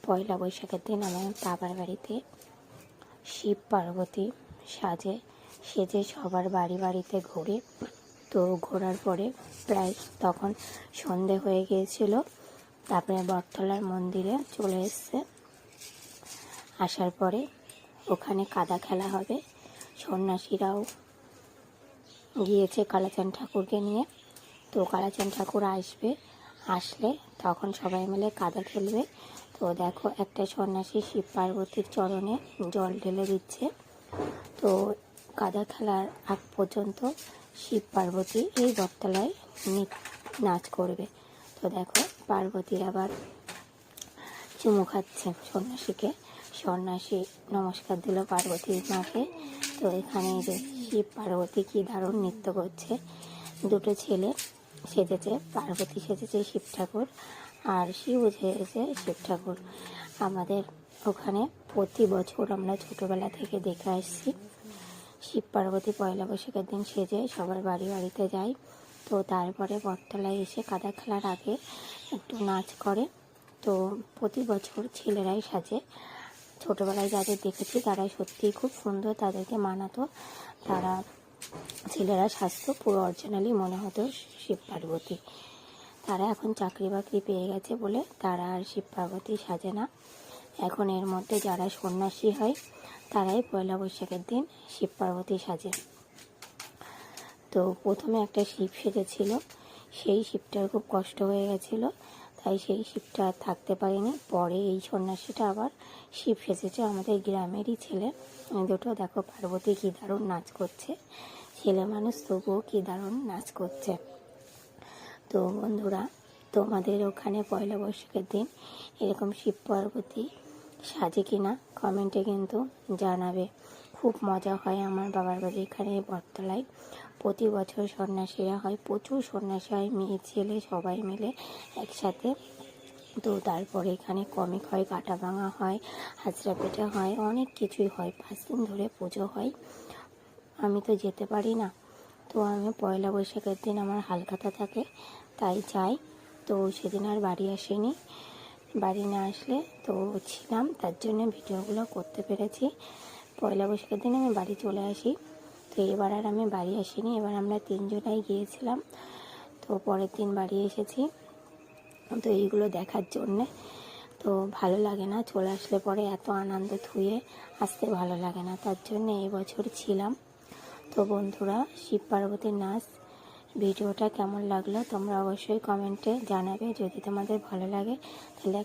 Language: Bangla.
পয়লা বৈশাখের দিন আমার বাবার বাড়িতে শিব পার্বতী সেজে সবার বাড়ি বাড়িতে ঘুরে। তো ঘোরার পরে প্রায় তখন সন্ধে হয়ে গিয়েছিল। তারপরে বটতলার মন্দিরে চলে এসছে। আসার পরে ওখানে কাদা খেলা হবে। সন্ন্যাসীরাও গিয়েছে কালাচাঁদ ঠাকুরকে নিয়ে। তো কালাচাঁদ ঠাকুর আসলে তখন সবাই মিলে কাদা খেলবে। তো দেখো একটা সন্ন্যাসী শিব পার্বতীর চরণে জল ঢেলে দিচ্ছে। তো কাদা খেলার আগ পর্যন্ত শিব পার্বতী এই বটতলায় নাচ করবে। তো দেখো পার্বতীর আবার চুমু খাচ্ছে সন্ন্যাসীকে। সন্ন্যাসী নমস্কার দিল পার্বতীর মাকে। তো এখানে যে শিব পার্বতী কি দারুণ নৃত্য করছে। দুটো ছেলে সেজেছে, পার্বতী সেজেছে শিব ঠাকুর আর শিব সেজেছে শিব ঠাকুর। আমাদের ওখানে প্রতি বছর আমরা ছোটোবেলা থেকে দেখে আসছি শিব পার্বতী পয়লা বৈশাখের দিন সেজে সবার বাড়ি বাড়িতে যায়। তো তারপরে বটতলায় এসে কাদা খেলার আগে একটু নাচ করে। তো প্রতি বছর ছেলেরাই সাজে। ছোটোবেলায় যাদের দেখেছি তারা সত্যিই খুব সুন্দর, তাদেরকে মানাতো। তারা ছেলেরা সাজতো পুরো অরিজিনালি মনে হতো শিব পার্বতী। তারা এখন চাকরি বাকরি পেয়ে গেছে বলে তারা আর শিব পার্বতী সাজে না। এখন এর মধ্যে যারা সন্ন্যাসী হয় তারাই পয়লা বৈশাখের দিন শিব পার্বতী সাজে। তো প্রথমে একটা শিব সেজেছিল, সেই শিবটার খুব কষ্ট হয়ে গেছিলো, তাই সেই শিবটা আর থাকতে পারেনি। পরে এই সন্ন্যাসীটা আবার শিব সেজেছে, আমাদের গ্রামেরই ছেলে। দুটো দেখো পার্বতী কী দারুণ নাচ করছে, ছেলে মানুষ তবুও কী দারুণ নাচ করছে। তো বন্ধুরা, তোমাদের ওখানে পয়লা বৈশাখের দিন এরকম শিব পার্বতী সাজে কিনা কমেন্টে কিন্তু জানাবে। খুব মজা হয় আমার বাবার বাড়ি এখানে বটতলায়। প্রতি বছর সন্ন্যাসীরা হয়, প্রচুর সন্ন্যাসী হয়, মেয়ে ছেলে সবাই মিলে একসাথে। তো তারপরে এখানে কমিক হয়, কাটা ভাঙা হয়, হাজরা পেটা হয়, অনেক কিছুই হয়। 5 দিন ধরে পুজো হয়। আমি তো যেতে পারি না, তো আমি পয়লা বৈশাখের দিন আমার হালখাতা থাকে তাই যাই। তো সেদিন আর বাড়ি আসিনি, বাড়ি না আসলে তো ছিলাম, তার জন্য ভিডিওগুলো করতে পেরেছি। পয়লা বৈশাখের দিন আমি বাড়ি চলে আসি। তো এবার আর আমি বাড়ি আসিনি, এবার আমরা 3 জনাই গিয়েছিলাম। তো পরের দিন বাড়ি এসেছি। তো এইগুলো দেখার জন্যে তো ভালো লাগে না, চলে আসলে পরে এত আনন্দ থুয়ে আসতে ভালো লাগে না, তার জন্যে এই বছর ছিলাম। তো বন্ধুরা, শিব পার্বতীর নাচ ভিডিওটা কেমন লাগলো তোমরা অবশ্যই কমেন্টে জানাবে। যদি তোমাদের ভালো লাগে তাহলে